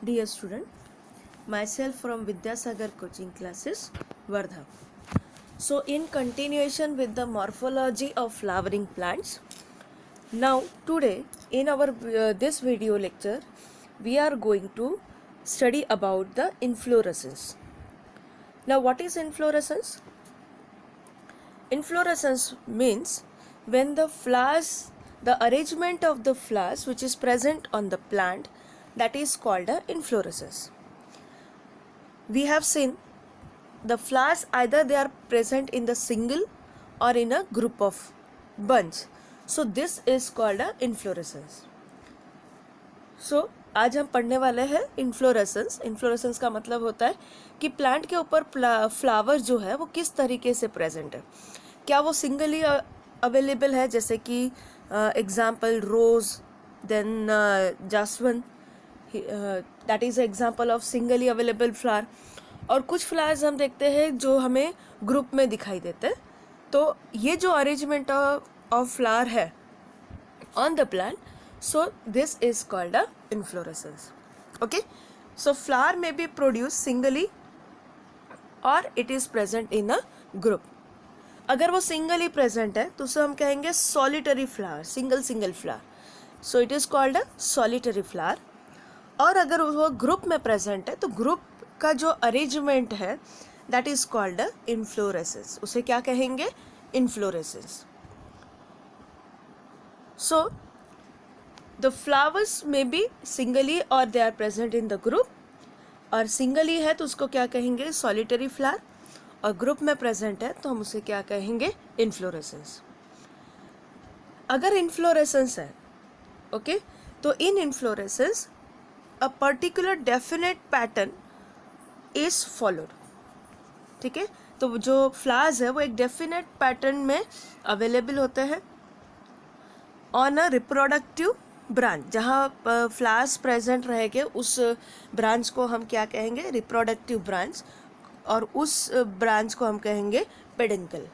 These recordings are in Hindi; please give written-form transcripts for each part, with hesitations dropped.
Dear student, myself from Vidyasagar coaching classes, Vardha. So in continuation with the morphology of flowering plants, now today in our this video lecture, we are going to study about the inflorescence. Now what is inflorescence? Inflorescence means when the flowers, the arrangement of the flowers which is present on the plant, that is called a inflorescence. We have seen the flowers either they are present in the single or in a group of bunch. So this is called a inflorescence. So आज हम पढ़ने वाले हैं इन्फ्लोरेसेंस. इन्फ्लोरेसेंस का मतलब होता है कि प्लांट के ऊपर फ्लावर जो है वो किस तरीके से प्रेजेंट है. क्या वो सिंगली अवेलेबल है, जैसे कि एग्जाम्पल रोज, देन जासवन, that is example of singly available flower. और कुछ फ्लावर्स हम देखते हैं जो हमें ग्रुप में दिखाई देते हैं. तो ये जो अरेंजमेंट ऑफ फ्लावर है on the plant, so this is called a inflorescence. Okay, so flower may be produced singly or it is present in a group. अगर वो सिंगली प्रेजेंट है तो उसे हम कहेंगे solitary flower, single flower. So it is called a solitary flower. और अगर वो ग्रुप में प्रेजेंट है तो ग्रुप का जो अरेंजमेंट है that is called a inflorescence. उसे क्या कहेंगे? Inflorescence. So the flowers may be singly or they are present in the group. और सिंगली है तो उसको क्या कहेंगे? Solitary flower. और ग्रुप में प्रेजेंट है तो हम उसे क्या कहेंगे? इन्फ्लोरेसेंस. अगर इन्फ्लोरेसेंस है, ओके, तो in inflorescence a particular definite pattern is followed. ठीक है, तो जो फ्लावर्स है वो एक डेफिनेट पैटर्न में अवेलेबल होते हैं ऑन अ रिप्रोडक्टिव ब्रांच. जहाँ फ्लावर्स प्रेजेंट रहेंगे उस ब्रांच को हम क्या कहेंगे? Reproductive branch. और उस ब्रांच को हम कहेंगे पेडंकल.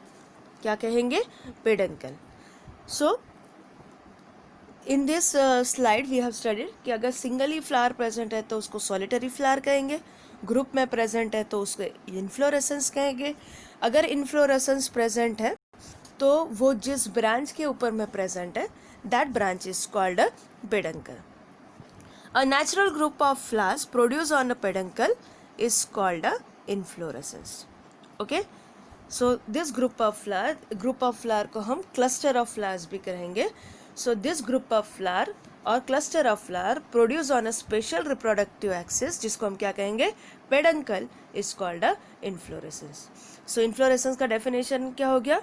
क्या कहेंगे? Peduncle. So in this slide we have studied कि अगर सिंगली फ्लावर प्रेजेंट है तो उसको सॉलिटरी फ्लावर कहेंगे, ग्रुप में प्रेजेंट है तो उसको इन्फ्लोरेसेंस कहेंगे. अगर इन्फ्लोरेसेंस प्रेजेंट है तो वो जिस ब्रांच के ऊपर में प्रेजेंट है that branch is called a peduncle. A natural group of flowers produced on a peduncle is called a inflorescence. Okay, so this group of flower को हम cluster of flowers भी कहेंगे. So this group of flower और cluster of flower produced on a special reproductive axis, जिसको हम क्या कहेंगे? peduncle, is called a inflorescence. So inflorescence का definition क्या हो गया?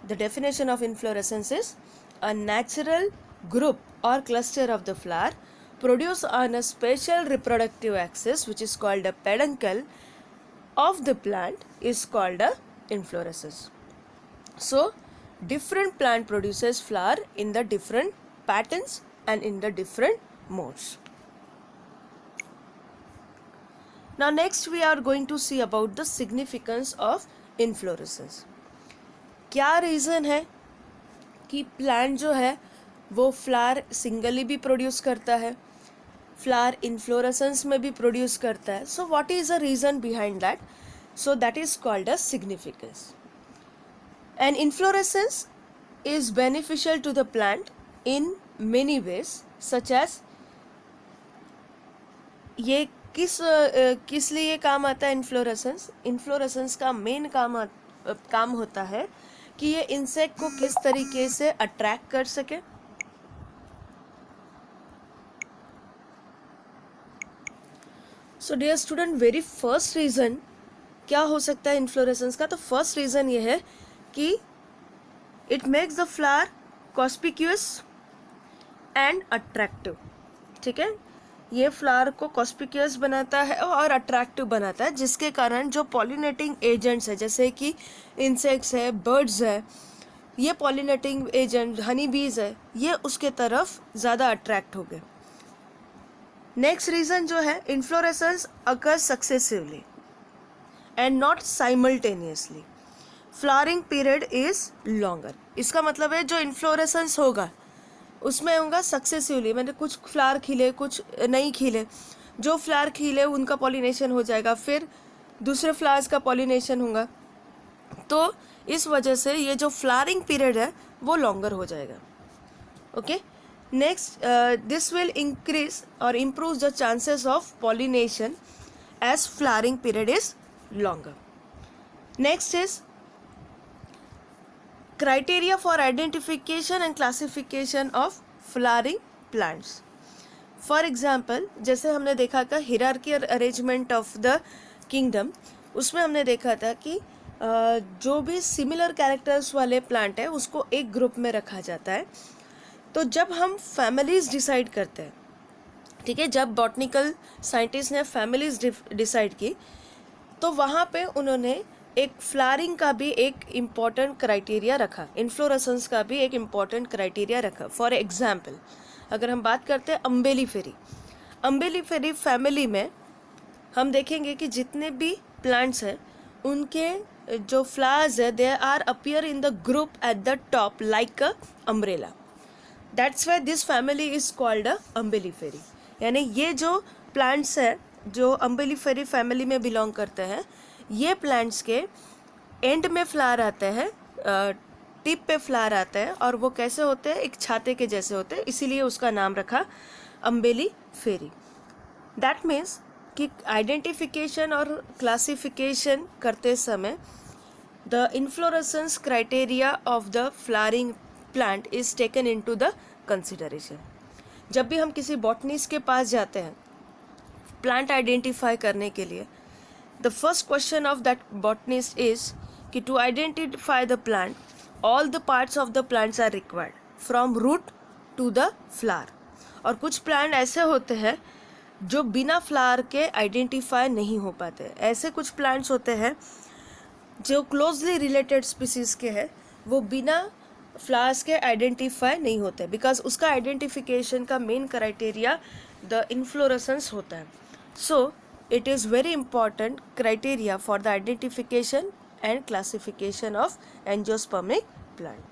The definition of inflorescence is a natural group or cluster of the flower produced on a special reproductive axis which is called a peduncle of the plant is called a inflorescence. So different plant produces flower in the different patterns and in the different modes. Now next we are going to see about the significance of inflorescence. क्या रीज़न है कि प्लांट जो है वो फ्लावर सिंगली भी प्रोड्यूस करता है, फ्लावर इन्फ्लोरेसेंस में भी प्रोड्यूस करता है. So what is the reason behind that? So that is called a significance. And inflorescence is beneficial to the plant in many ways, such as ये किस लिए काम आता है इन्फ्लोरेसेंस? इन्फ्लोरेसेंस का मेन काम होता है कि ये इंसेक्ट को किस तरीके से अट्रैक्ट कर सके. So dear student, very first reason क्या हो सकता है इन्फ्लोरेसेंस का? तो फर्स्ट रीज़न ये है कि it makes the flower conspicuous and attractive. ठीक है, ये फ्लावर को कॉस्पिक्यूअस बनाता है और अट्रैक्टिव बनाता है, जिसके कारण जो पॉलिनेटिंग एजेंट्स है जैसे कि इंसेक्ट्स है, बर्ड्स है, ये पॉलिनेटिंग एजेंट हनी बीज है, ये उसके तरफ ज़्यादा अट्रैक्ट हो गए. नेक्स्ट रीज़न जो है, inflorescence occur successively and not simultaneously. Flowering period is longer. इसका मतलब है जो इन्फ्लोरेसेंस होगा उसमें होगा सक्सेसिवली, मैंने कुछ फ्लावर खिले कुछ नहीं खिले, जो फ्लावर खिले उनका पॉलिनेशन हो जाएगा, फिर दूसरे फ्लावर्स का पॉलिनेशन होगा। तो इस वजह से ये जो फ्लावरिंग पीरियड है वो लॉन्गर हो जाएगा। Okay, next, this will increase और improve the chances of pollination as flowering period is longer. Next is criteria for identification and classification of flowering plants. For example, जैसे हमने देखा था hierarchical arrangement of the kingdom, उसमें हमने देखा था कि जो भी सिमिलर कैरेक्टर्स वाले प्लांट है उसको एक ग्रुप में रखा जाता है। तो जब हम फैमिलीज डिसाइड करते हैं, ठीक है, जब बॉटनिकल साइंटिस्ट ने फैमिलीज डिसाइड की, तो वहाँ पे उन्होंने एक फ्लावरिंग का भी एक इम्पॉर्टेंट क्राइटेरिया रखा, इन्फ्लोरेसेंस का भी एक इम्पॉर्टेंट क्राइटेरिया रखा। फॉर एग्जाम्पल, अगर हम बात करते हैं अम्बेलीफेरी फैमिली में हम देखेंगे कि जितने भी प्लांट्स हैं उनके जो फ्लावर्स है they are appear in the group at the top like a umbrella. That's why this family is called a Umbelliferae. यानी ये जो प्लांट्स है जो अम्बेलीफेरी फैमिली में बिलोंग करते हैं, ये प्लांट्स के एंड में फ्लावर आते हैं, टिप पे फ्लावर आते हैं, और वो कैसे होते हैं, एक छाते के जैसे होते हैं, इसीलिए उसका नाम रखा अम्बेलीफेरी। दैट मीन्स कि आइडेंटिफिकेशन और क्लासिफिकेशन करते समय the inflorescence criteria of the flowering plant is taken into the consideration. जब भी हम किसी बॉटनिस्ट के पास जाते हैं प्लांट आइडेंटिफाई करने के लिए, the first question of that botanist is कि to identify the plant, all the parts of the plants are required from root to the flower। और कुछ प्लांट ऐसे होते हैं जो बिना फ्लावर के आइडेंटिफाई नहीं हो पाते। ऐसे कुछ प्लांट्स होते हैं जो क्लोजली रिलेटेड स्पीसीज के हैं, वो बिना फ्लावर्स के आइडेंटिफाई नहीं होते, बिकॉज उसका आइडेंटिफिकेशन का मेन क्राइटेरिया द इन्फ्लोरेसेंस होता है। सो it is very important criteria for the identification and classification of angiospermic plant.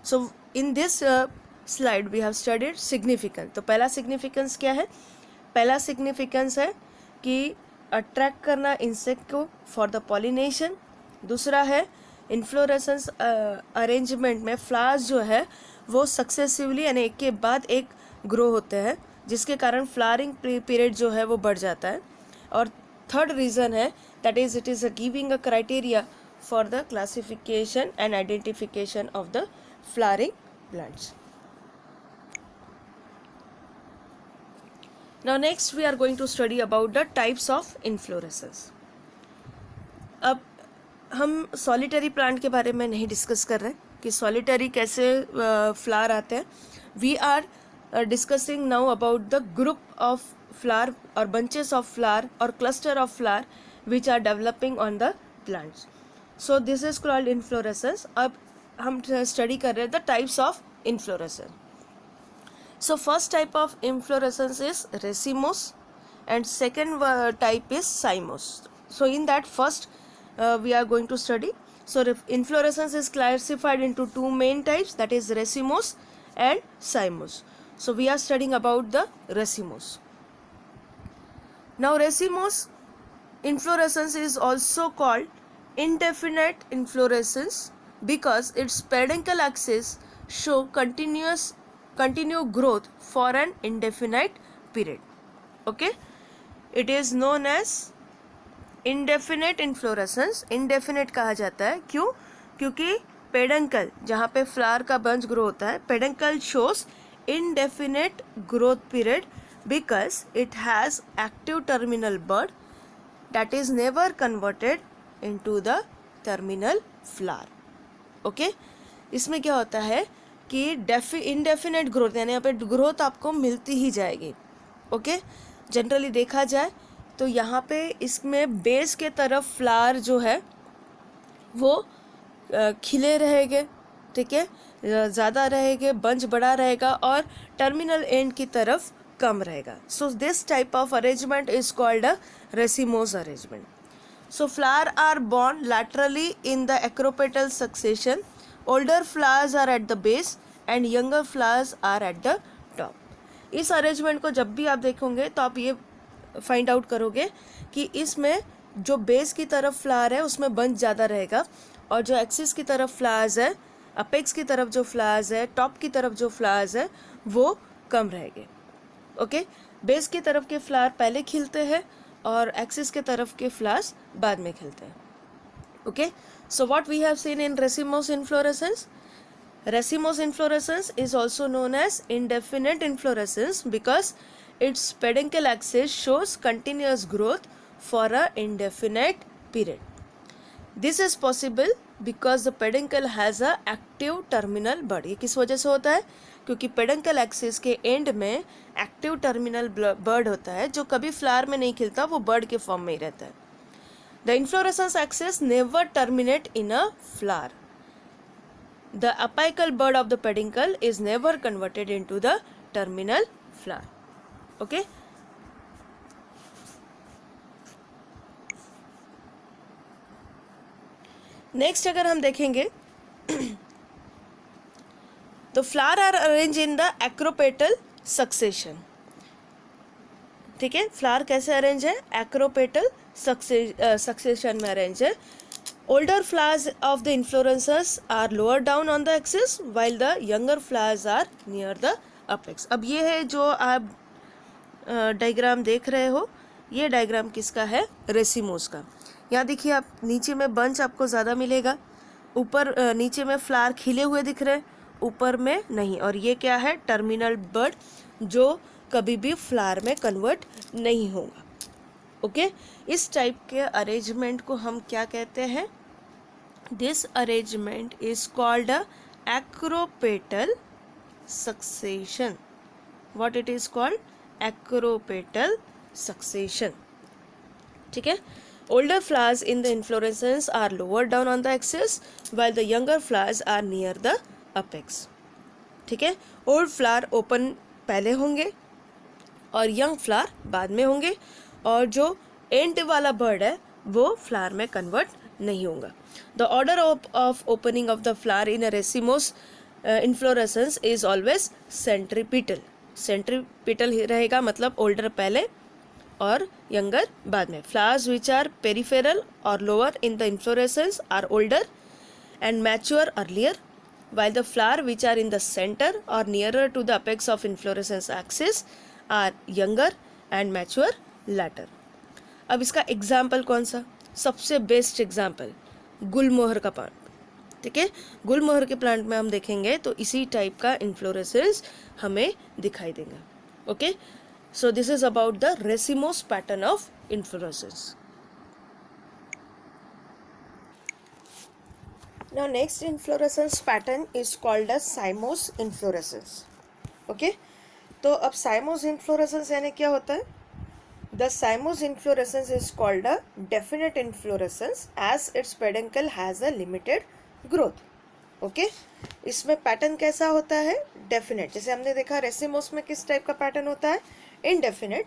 So in this slide we have studied significance। तो पहला significance क्या है? पहला significance है कि attract करना insect को for the pollination। दूसरा है inflorescence arrangement में flowers जो है वो successively यानी एक के बाद एक grow होते हैं, जिसके कारण flowering period जो है वो बढ़ जाता है। और थर्ड रीज़न है that is it is giving a criteria for the classification and identification of the flowering plants. Now next we are going to study about the types of inflorescence. अब हम सॉलिटरी प्लांट के बारे में नहीं डिस्कस कर रहे कि सॉलिटरी कैसे फ्लावर आते हैं। We are discussing now about the group of flower or bunches of flower or cluster of flower which are developing on the plants. So this is called inflorescence। अब हम स्टडी कर रहे हैं the types of inflorescence। So first type of inflorescence is racemose and second type is cymose। So in that first we are going to study। So inflorescence is classified into two main types, that is racemose and cymose। So we are studying about the racemose। Now racemose inflorescence is also called indefinite inflorescence because its peduncle axis show continue growth for an indefinite period। Okay, it is known as indefinite inflorescence। indefinite कहा जाता है क्यों? क्योंकि पेडंकल जहाँ पे फ्लावर का बंच ग्रो होता है, peduncle shows indefinite growth period because it has active terminal bud that is never converted into the terminal flower। okay, इसमें क्या होता है कि indefinite growth यानी यहाँ पे ग्रोथ आपको मिलती ही जाएगी। okay, जनरली देखा जाए तो यहाँ पे इसमें बेस के तरफ फ्लावर जो है वो खिले रहेंगे, ठीक है, ज़्यादा रहेंगे, बंच बड़ा रहेगा, और टर्मिनल एंड की तरफ कम रहेगा। So this type of arrangement is called a racemose arrangement. So flower are borne laterally in the acropetal succession। Older flowers are at the base and younger flowers are at the top. इस अरेंजमेंट को जब भी आप देखोगे तो आप ये फाइंड आउट करोगे कि इसमें जो बेस की तरफ फ्लावर है उसमें बंच ज़्यादा रहेगा, और जो एक्सिस की तरफ फ्लावर्स है, अपेक्स की तरफ जो फ्लावर्स है, टॉप की तरफ जो फ्लावर्स है वो कम रहेंगे. ओके, बेस की तरफ के फ्लावर पहले खिलते हैं और एक्सिस के तरफ के फ्लावर्स बाद में खिलते हैं. Okay, so what we have seen in racemose inflorescence? Racemose inflorescence is also known as indefinite inflorescence because its peduncle axis shows continuous growth for a indefinite period. This is possible because the peduncle has a active terminal bud. ये किस वजह से होता है? क्योंकि peduncle axis के end में active terminal bud होता है जो कभी फ्लावर में नहीं खिलता, वो bud के फॉर्म में ही रहता है. The inflorescence axis never terminate in a flower. The apical bud of the peduncle is never converted into the terminal flower. Okay. Next अगर हम देखेंगे तो flower are arrange in the acropetal succession. ठीक है, फ्लावर कैसे अरेंज है? एक्रोपेटल सक्सेशन में अरेंज है. Older flowers of the inflorescence are lower down on the axis while the younger flowers are near the apex. अब ये है जो आप डायग्राम देख रहे हो, ये डायग्राम किसका है? रेसिमोस का. यहाँ देखिए, आप नीचे में बंच आपको ज़्यादा मिलेगा, ऊपर नीचे में फ्लावर खिले हुए दिख रहे हैं, ऊपर में नहीं. और ये क्या है? टर्मिनल बड जो कभी भी फ्लावर में कन्वर्ट नहीं होगा. ओके, इस टाइप के अरेंजमेंट को हम क्या कहते हैं? This arrangement is called a acropetal succession. What it is called? Acropetal succession. ठीक है, older flowers in the inflorescence are lower down on the axis while the younger flowers are near the apex. ठीक है, old flower ओपन पहले होंगे और यंग फ्लावर बाद में होंगे, और जो एंड वाला बर्ड है वो फ्लावर में कन्वर्ट नहीं होगा. The order of opening of the flower in a racemose inflorescence is always centripetal. Centripetal रहेगा, मतलब ओल्डर पहले और यंगर बाद में. फ्लावर्स विच आर पेरिफेरल और lower in the inflorescence are older and mature earlier, while the flower which are in the center or nearer to the apex of inflorescence axis are younger and mature later. अब इसका एग्जाम्पल कौन सा? सबसे बेस्ट एग्जाम्पल गुलमोहर का प्लांट. ठीक है, गुलमोहर के प्लांट में हम देखेंगे तो इसी टाइप का इन्फ्लोरेसेंस हमें दिखाई देगा. Okay, so this is about the racemose pattern of inflorescence. Now next inflorescence pattern is called as cymose inflorescence. Okay, तो अब cymose inflorescence यानी क्या होता है? The cymose inflorescence is called a definite inflorescence as its peduncle has a limited growth. Okay, इसमें पैटर्न कैसा होता है? डेफिनेट. जैसे हमने देखा रेसिमोस में किस टाइप का पैटर्न होता है? इनडेफिनेट.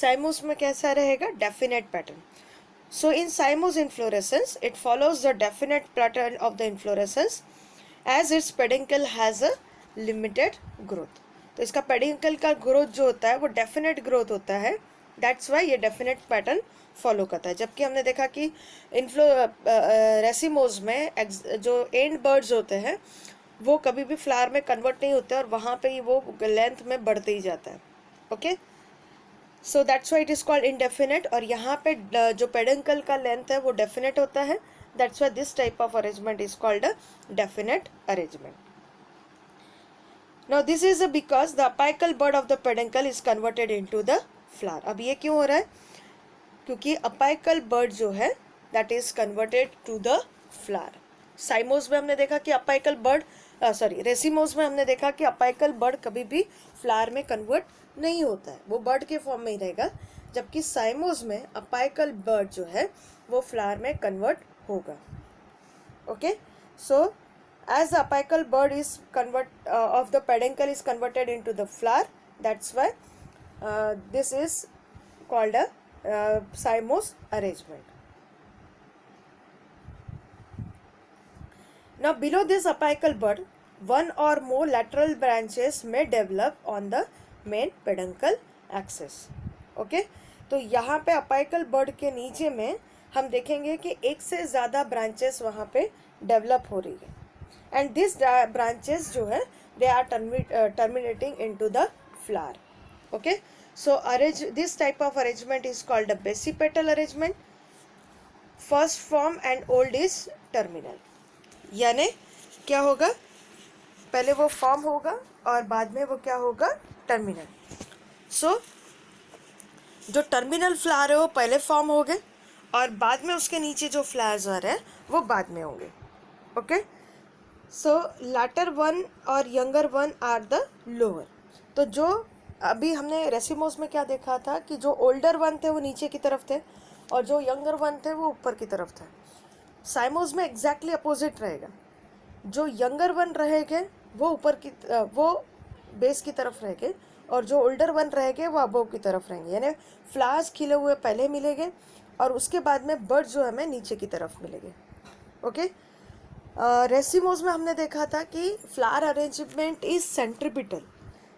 साइमोस में कैसा रहेगा? Definite pattern. So in cymose inflorescence, it follows the definite pattern of the inflorescence as its peduncle has a limited growth. तो इसका peduncle का growth जो होता है वो definite growth होता है. That's why ये definite pattern follow करता है. जबकि हमने देखा कि रेसिमोस में जो end birds होते हैं वो कभी भी flower में convert नहीं होते और वहाँ पे ही वो length में बढ़ते ही जाता है. Okay? So that's why it is called indefinite. और यहाँ पे जो पेडंकल का लेंथ है वो डेफिनेट होता है. That's why this type of arrangement is called a definite arrangement. Now this is because the apical bud of the peduncle is converted into the flower. अब ये क्यों हो रहा है? क्योंकि अपाइकल बर्ड जो है that is converted to the flower. Cymose में हमने देखा कि अपाइकल बर्ड रेसिमोस में हमने देखा कि अपाइकल बर्ड कभी भी फ्लावर में कन्वर्ट नहीं होता है, वो बर्ड के फॉर्म में ही रहेगा. जबकि साइमोस में अपाइकल बर्ड जो है वो फ्लावर में कन्वर्ट होगा. Okay, so as the apical bud is convert of the peduncle is converted into the flower, that's why this is called a cymose arrangement. Now below this apical bud one or more lateral branches may develop on the main peduncle axis. Okay, तो यहाँ पे अपाइकल बर्ड के नीचे में हम देखेंगे कि एक से ज़्यादा ब्रांचेस वहाँ पे डेवलप हो रही है, एंड दिस ब्रांचेस जो है they are terminating into the flower. Okay, so arrange this type of arrangement is called the basipetal arrangement. First form and old is terminal. यानी क्या होगा, पहले वो फॉर्म होगा और बाद में वो क्या होगा, टर्मिनल. सो जो टर्मिनल फ्लावर है वो पहले फॉर्म हो गए और बाद में उसके नीचे जो फ्लावर्स आ रहे हैं वो बाद में होंगे. ओके, सो लैटर वन और younger one are the lower. तो जो अभी हमने रेसिमोस में क्या देखा था कि जो ओल्डर वन थे वो नीचे की तरफ थे और जो यंगर वन थे वो ऊपर की तरफ थे. साइमोस में एग्जैक्टली अपोजिट रहेगा. जो यंगर वन रहेंगे वो ऊपर की वो बेस की तरफ रहेंगे और जो ओल्डर वन रहेंगे वो अबव की तरफ रहेंगे. यानी फ्लावर्स खिले हुए पहले मिलेंगे और उसके बाद में बर्ड जो हमें नीचे की तरफ मिलेंगे. ओके, रेसिमोस में हमने देखा था कि फ्लावर अरेंजमेंट इज सेंट्रीपिटल,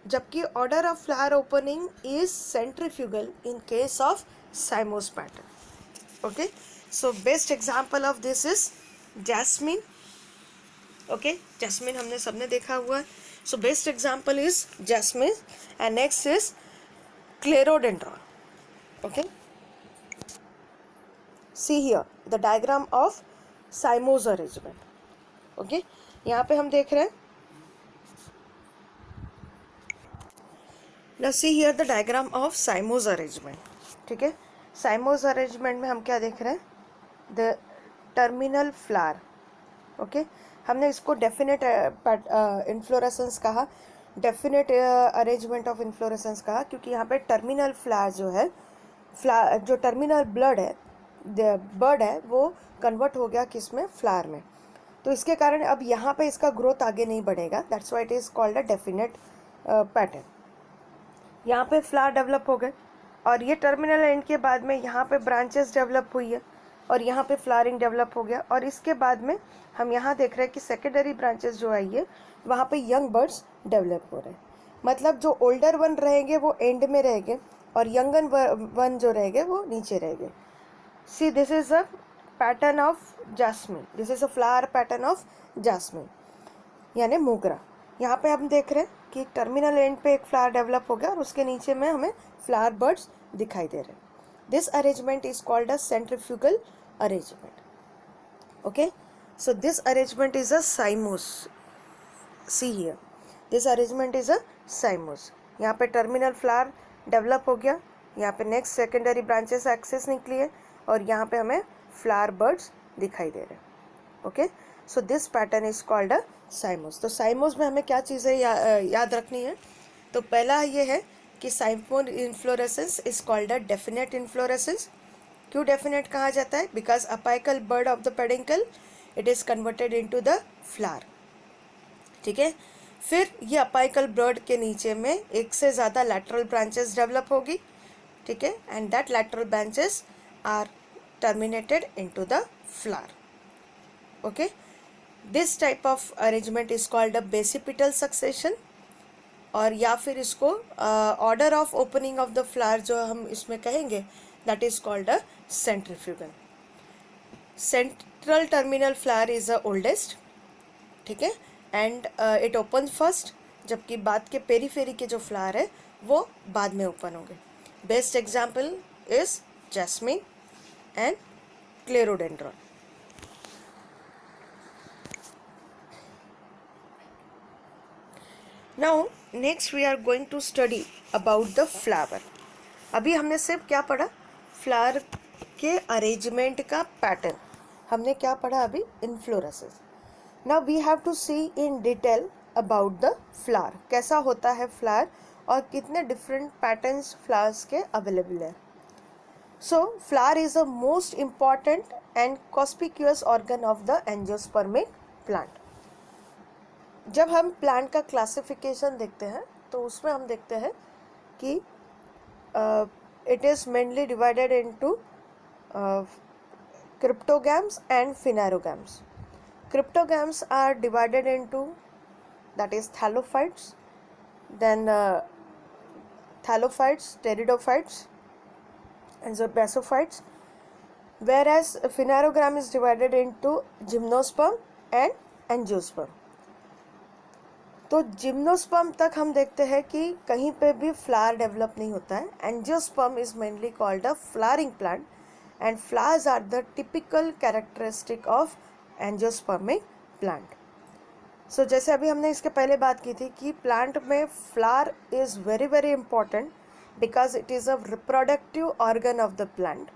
जबकि order of flower opening is centrifugal in case of cymose pattern. Okay, so best example of this is jasmine. Okay, jasmine हमने सबने देखा हुआ है. So best example is jasmine and next is clerodendron. Okay, see here the diagram of cymose arrangement. Okay, यहाँ पे हम देख रहे हैं, now see here the diagram of साइमोस arrangement. ठीक है, साइमोस अरेंजमेंट में हम क्या देख रहे हैं, द टर्मिनल फ्लावर. ओके, हमने इसको डेफिनेट इन्फ्लोरेसेंस कहा, डेफिनेट अरेंजमेंट ऑफ इन्फ्लोरेसेंस कहा, क्योंकि यहाँ पे टर्मिनल फ्लावर जो है, जो टर्मिनल ब्लड है, बर्ड है, वो कन्वर्ट हो गया किस में, फ्लावर में. तो इसके कारण अब यहाँ पे इसका ग्रोथ आगे नहीं बढ़ेगा. That's why it is called a definite pattern. यहाँ पे फ्लावर डेवलप हो गए और ये टर्मिनल एंड के बाद में यहाँ पे ब्रांचेस डेवलप हुई है और यहाँ पे फ्लावरिंग डेवलप हो गया और इसके बाद में हम यहाँ देख रहे हैं कि सेकेंडरी ब्रांचेस जो आई है वहाँ पे यंग बर्ड्स डेवलप हो रहे हैं. मतलब जो ओल्डर वन रहेंगे वो एंड में रहेंगे और यंगन वन जो रहेंगे वो नीचे रहेंगे. See this is a pattern of jasmine, this is a flower pattern of jasmine यानी मोगरा. यहाँ पे हम देख रहे हैं कि टर्मिनल एंड पे एक फ्लावर डेवलप हो गया और उसके नीचे में हमें फ्लावर बर्ड्स दिखाई दे रहे हैं. This arrangement is called a centrifugal arrangement. Okay, so this arrangement is a साइमोस. See here, this arrangement is a साइमोस. यहाँ पे टर्मिनल फ्लावर डेवलप हो गया, यहाँ पे नेक्स्ट सेकेंडरी ब्रांचेस एक्सेस निकली है और यहाँ पे हमें फ्लावर बर्ड्स दिखाई दे रहे हैं. Okay, so this pattern is called a साइमोस. तो साइमोस में हमें क्या चीज़ें याद रखनी है, तो पहला ये है कि cymose inflorescence is called a definite inflorescence. क्यों डेफिनेट कहा जाता है, because apical bud of the peduncle it is converted into the flower. ठीक है, फिर ये अपाइकल बर्ड के नीचे में एक से ज़्यादा लैटरल ब्रांचेस डेवलप होगी. ठीक है, and that lateral branches are terminated into the flower. Okay, this type of arrangement is called a basipetal succession, और या फिर इसको order of opening of the flower जो हम इसमें कहेंगे that is called a centrifugal. Central terminal flower is the oldest. ठीक है, एंड इट ओपन फर्स्ट, जबकि बाद के पेरीफेरी के जो फ्लावर है वो बाद में ओपन होंगे. Best example is jasmine and clerodendron. Now next we are going to study about the flower. अभी हमने सिर्फ क्या पढ़ा, फ्लावर के अरेंजमेंट का पैटर्न. हमने क्या पढ़ा अभी, inflorescence. Now we have to see in detail about the flower, कैसा होता है फ्लावर और कितने डिफरेंट पैटर्न्स फ्लावर्स के अवेलेबल है. So flower is the most important and conspicuous organ of the angiospermic plant. जब हम प्लांट का क्लासिफिकेशन देखते हैं तो उसमें हम देखते हैं कि it is mainly divided into cryptogams and phanerogams. Cryptogams are divided into that is thallophytes, then thallophytes, pteridophytes, and the basophytes, whereas phanerogram is divided into gymnosperm and angiosperm. तो जिम्नोस्पर्म तक हम देखते हैं कि कहीं पे भी फ्लावर डेवलप नहीं होता है. Angiosperm is mainly called a flowering plant and flowers are the typical characteristic of angiospermic plant. So जैसे अभी हमने इसके पहले बात की थी कि प्लांट में flower is very very important because it is a reproductive organ of the plant.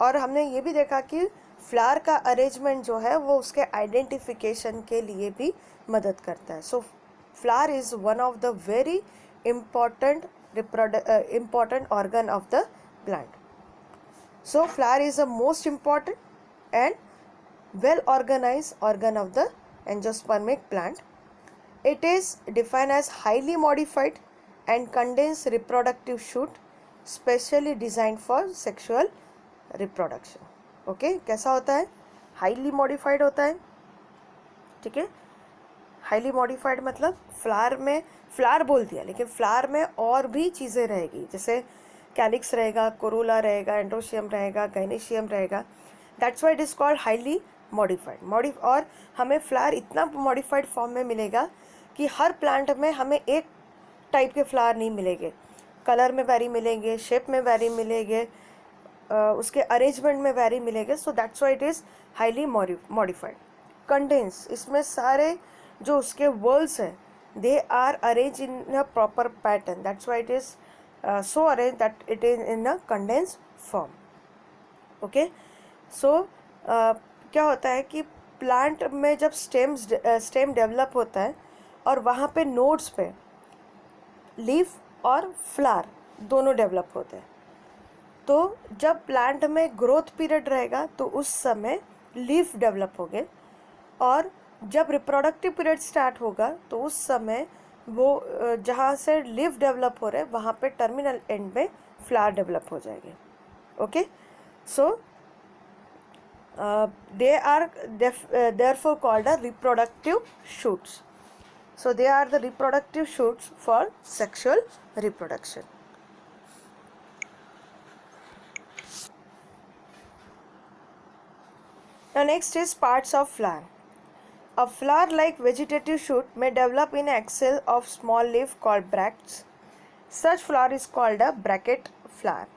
और हमने ये भी देखा कि फ्लावर का अरेंजमेंट जो है वो उसके आइडेंटिफिकेशन के लिए भी मदद करता है. सो flower is one of the very important organ of the plant. So flower is the most important and well organized organ of the angiospermic plant. It is defined as highly modified and condensed reproductive shoot specially designed for sexual reproduction. Okay, कैसा होता है? highly modified होता है. ठीक है, हाईली मॉडिफाइड मतलब फ्लावर में, फ्लावर बोल दिया लेकिन फ्लावर में और भी चीज़ें रहेगी, जैसे कैलिक्स रहेगा, कोरोला रहेगा, एंड्रोशियम रहेगा, गाइनेशियम रहेगा. That's why it is called highly modified. और हमें फ्लावर इतना मॉडिफाइड फॉर्म में मिलेगा कि हर प्लांट में हमें एक टाइप के फ्लावर नहीं मिलेंगे. कलर में वेरी मिलेंगे, शेप में वेरी मिलेंगे, उसके अरेंजमेंट में वेरी मिलेंगे. So that's why it is highly modified. Condense, इसमें सारे जो उसके वर्ल्स हैं they are arrange in a proper pattern. That's why it is so arrange that it is in a condense form. Okay, so क्या होता है कि प्लांट में जब स्टेम डेवलप होता है और वहाँ पे नोड्स पे लीफ और फ्लावर दोनों डेवलप होते हैं, तो जब प्लांट में ग्रोथ पीरियड रहेगा तो उस समय लीफ डेवलप होंगे, और जब रिप्रोडक्टिव पीरियड स्टार्ट होगा तो उस समय वो जहाँ से लीफ डेवलप हो रहे हैं वहाँ पे टर्मिनल एंड में फ्लावर डेवलप हो जाएंगे. Okay, so they are therefore called a reproductive shoots. So they are the reproductive shoots for sexual reproduction. Now next is parts of flower. A flower-like vegetative shoot may develop in axil of small leaf called bracts. Such flower is called a bracket flower.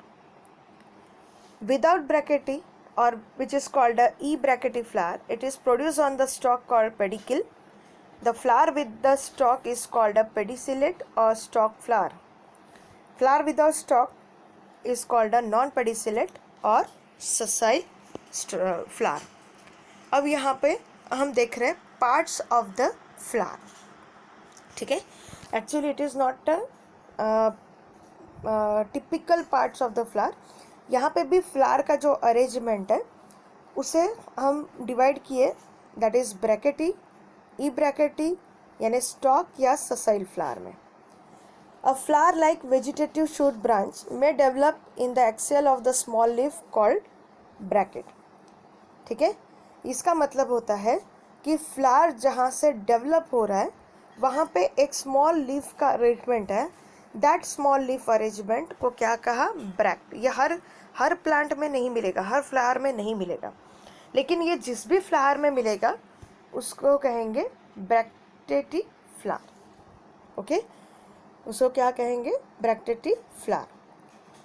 Without bracteae, or which is called a ebracteate flower, it is produced on the stalk called pedicel. The flower with the stalk is called a pedicellate or stalk flower. Flower without stalk is called a non-pedicellate or sessile flower. अब यहाँ पे हम देख रहे हैं पार्ट्स ऑफ द फ्लावर. ठीक है, actually it is not typical parts of the flower. यहाँ पे भी फ्लावर का जो अरेंजमेंट है उसे हम डिवाइड किए, दैट इज़ ब्रैकेटी, ई ब्रैकेटी यानी स्टॉक या ससाइल फ्लावर में. A flower like vegetative shoot branch में develop in the axil of the small leaf called bracket. ठीक है, इसका मतलब होता है कि फ्लावर जहाँ से डेवलप हो रहा है वहाँ पे एक स्मॉल लीफ का अरेंजमेंट है. दैट स्मॉल लीफ अरेंजमेंट को क्या कहा? ब्रैक्ट. ये हर प्लांट में नहीं मिलेगा, हर फ्लावर में नहीं मिलेगा, लेकिन ये जिस भी फ्लावर में मिलेगा उसको कहेंगे ब्रैक्टेटी फ्लावर. ओके, उसको क्या कहेंगे? Bracteate flower.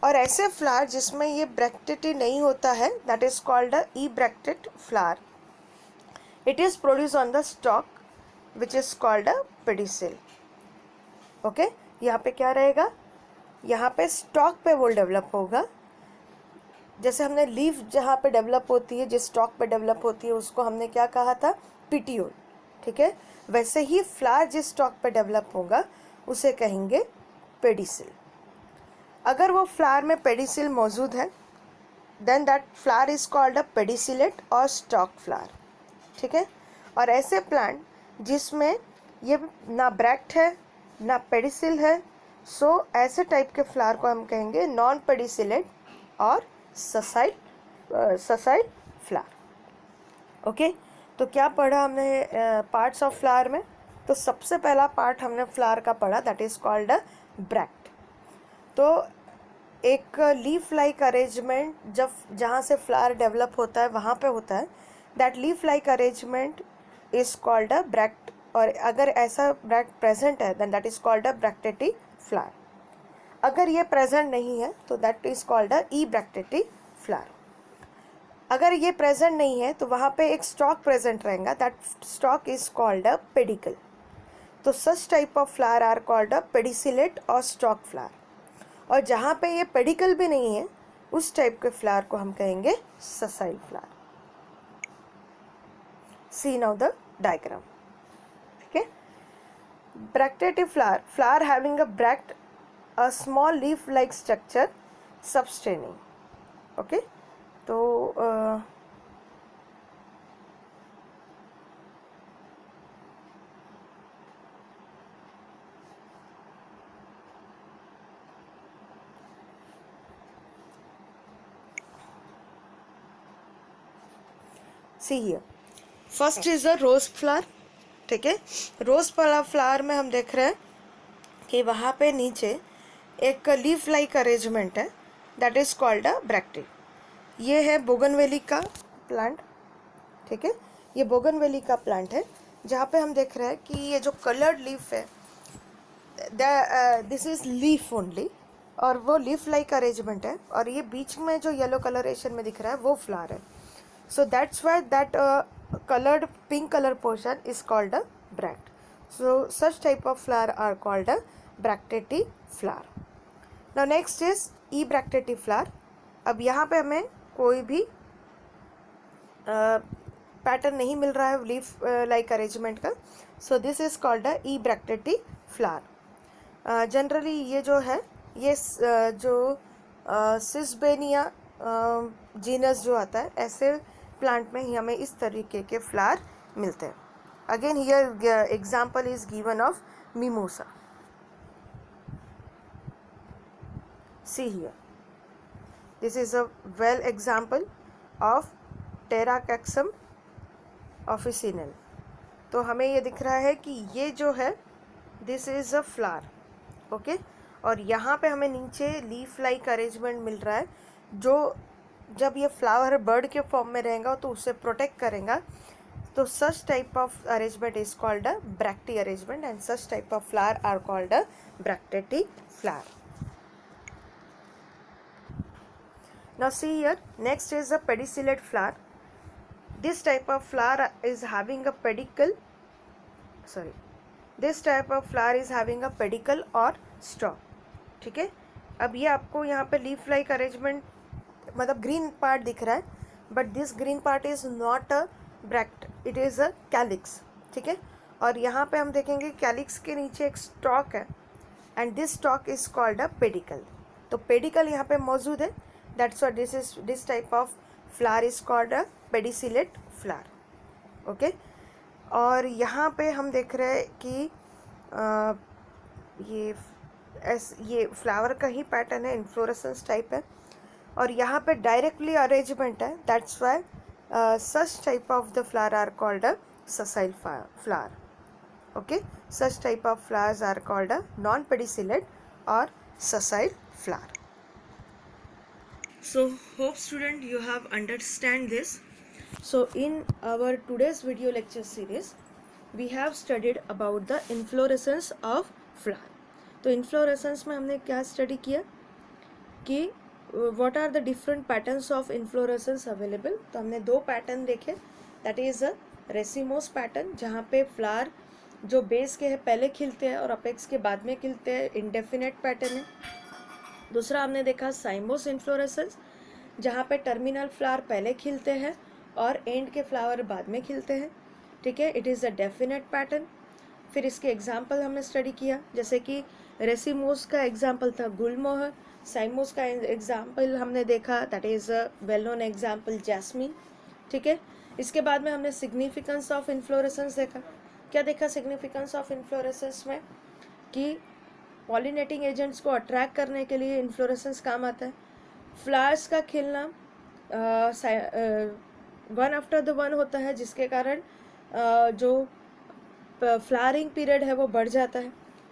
और ऐसे फ्लावर जिसमें ये ब्रैक्टेटी नहीं होता है, that is called a ebracteate flower. It is produce on the stalk which is called a pedicel. Okay, यहाँ पे क्या रहेगा? यहाँ पे स्टॉक पे वो डेवलप होगा. जैसे हमने लीफ जहाँ पे डेवलप होती है, जिस स्टॉक पे डेवलप होती है, उसको हमने क्या कहा था? पिटियोल. ठीक है, वैसे ही फ्लावर जिस स्टॉक पे डेवलप होगा उसे कहेंगे पेडिसिल. अगर वो फ्लावर में पेडिसिल मौजूद है then that flower is called a pedicellate और स्टॉक फ्लावर. ठीक है, और ऐसे प्लांट जिसमें ये ना ब्रैक्ट है ना पेडिसिल है, सो ऐसे टाइप के फ्लावर को हम कहेंगे नॉन पेडिसिलेट और ससाइल फ्लावर. ओके, तो क्या पढ़ा हमने पार्ट्स ऑफ फ्लावर में? तो सबसे पहला पार्ट हमने फ्लावर का पढ़ा, that is called a bract. तो एक लीफ लाइक अरेंजमेंट जब जहाँ से फ्लावर डेवलप होता है वहाँ पे होता है, that leaf like arrangement is called a bract. और अगर ऐसा ब्रैक्ट प्रेजेंट है then that is called a bracteate flower. अगर ये प्रेजेंट नहीं है तो that is called a ebracteate flower. अगर ये प्रेजेंट नहीं है तो वहाँ पे एक स्टॉक प्रेजेंट रहेगा, that stalk is called a pedicel. तो such type of flower are called a pedicellate और स्टॉक फ्लावर। और जहाँ पे ये पेडिकल भी नहीं है उस टाइप के फ्लावर को हम कहेंगे sessile flower. See now the diagram. ठीक है, bracteate flower, flower having a bract, a small leaf like structure subtending. Okay, तो see here, first is a rose flower. ठीक है, रोज फ्लावर में हम देख रहे हैं कि वहाँ पे नीचे एक लीफ लाइक अरेंजमेंट है, दैट इज कॉल्ड अ ब्रैक्टी। ये है बोगनवेली का प्लांट। ठीक है, ये बोगनवेली का प्लांट है जहाँ पे हम देख रहे हैं कि ये जो कलर्ड लीफ है दिस इज लीफ ओनली, और वो लीफ लाइक अरेंजमेंट है, और ये बीच में जो येलो कलरेशन में दिख रहा है वो फ्लावर है। So that's why that colored pink color portion is called a bract. So such type of flower are called a bractati flower. Now next is ebractati flower. अब यहाँ पे हमें कोई भी पैटर्न नहीं मिल रहा है लीफ लाइक अरेंजमेंट का, so this is called a ebractati flower. Generally ये जो है ये जो सिस्बेनिया जीनस जो आता है ऐसे प्लांट में ही हमें इस तरीके के फ्लावर मिलते हैं. Again here example is given of mimosa. See here, this is a well example of Pteracaxum officinal. तो हमें ये दिख रहा है कि ये जो है this is a flower. Okay, और यहाँ पे हमें नीचे लीफ लाइक अरेंजमेंट मिल रहा है जो जब ये फ्लावर बर्ड के फॉर्म में रहेगा तो उसे प्रोटेक्ट करेगा. तो such type of arrangement is called a bracteate arrangement and such type of flower are called a bracteate flower. Now see here, next is a pedicellate flower. This type of flower is having a pedicle. Sorry, this type of flower is having a pedicle or stalk. ठीक है, अब ये आपको यहाँ पे लीफ लाइक अरेंजमेंट मतलब ग्रीन पार्ट दिख रहा है, but this green part is not a bract, it is a calyx. ठीक है, और यहाँ पे हम देखेंगे कैलिक्स के नीचे एक स्टॉक है and this stock is called a pedicel. तो पेडिकल यहाँ पे मौजूद है, that's why this type of flower is called a pedicellate flower. Okay, और यहाँ पे हम देख रहे हैं कि ये फ्लावर का ही पैटर्न है, इन्फ्लोरेसेंस टाइप है, और यहाँ पे डायरेक्टली अरेंजमेंट है. That's why such type of the flower are called a sessile flower. Okay, such type of flowers are called a non pedicellate और sessile flower. So hope student you have understand this. So in our today's video lecture series we have studied about the inflorescence of flower. तो inflorescence में हमने क्या स्टडी किया कि what are the different patterns of inflorescence available. तो हमने दो पैटर्न देखे, that is a racemose pattern जहाँ पे फ्लावर जो बेस के है पहले खिलते हैं और अपेक्स के बाद में खिलते हैं, इंडेफिनेट पैटर्न है. दूसरा हमने देखा साइमोस इन्फ्लोरेसेंस जहाँ पे टर्मिनल फ्लावर पहले खिलते हैं और एंड के फ्लावर बाद में खिलते हैं. ठीक है, it is a definite pattern. फिर इसके एग्जाम्पल हमने स्टडी किया, जैसे कि रेसिमोस का एग्जाम्पल था गुलमोहर. साइमोस का एग्जाम्पल हमने देखा, that is a well known example jasmine. ठीक है, इसके बाद में हमने सिग्निफिकेंस ऑफ इन्फ्लोरेसेंस देखा. क्या देखा सिग्निफिकेंस ऑफ इन्फ्लोरेसेंस में कि पॉलिनेटिंग एजेंट्स को अट्रैक्ट करने के लिए इन्फ्लोरेसेंस काम आता है. फ्लावर्स का खिलना वन आफ्टर द वन होता है जिसके कारण जो फ्लावरिंग पीरियड है वो बढ़ जाता है,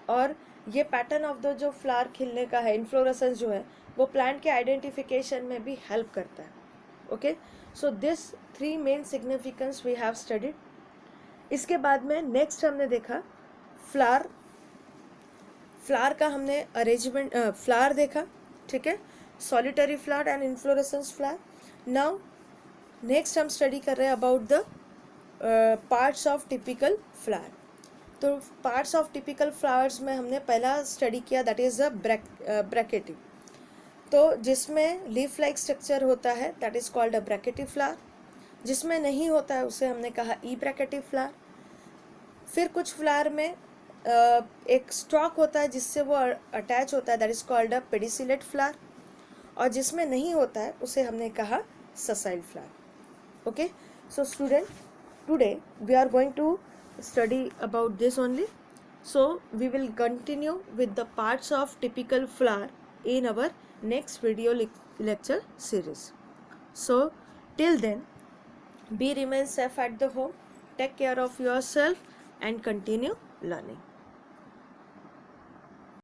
और ये पैटर्न ऑफ द जो फ्लावर खिलने का है, इन्फ्लोरेसेंस जो है, वो प्लांट के आइडेंटिफिकेशन में भी हेल्प करता है. Okay, so this 3 main significance we have studied. इसके बाद में नेक्स्ट हमने देखा फ्लावर का हमने अरेंजमेंट, फ्लावर देखा, ठीक है, solitary flower and inflorescence flower. Now next हम स्टडी कर रहे हैं about the parts of typical flower. तो पार्ट्स ऑफ टिपिकल फ्लावर्स में हमने पहला स्टडी किया, दैट इज़ द ब्रैकेटिव. तो जिसमें लीफ लाइक स्ट्रक्चर होता है that is called a bracteate flower. जिसमें नहीं होता है उसे हमने कहा ई ब्रैकेटिव फ्लावर. फिर कुछ फ्लावर में एक स्टॉक होता है जिससे वो अटैच होता है, that is called a pedicellate flower. और जिसमें नहीं होता है उसे हमने कहा ससाइल flower. Okay, so student, today we are going to study about this only. So we will continue with the parts of typical flower in our next video lecture series. So till then, remain safe at the home, take care of yourself and continue learning.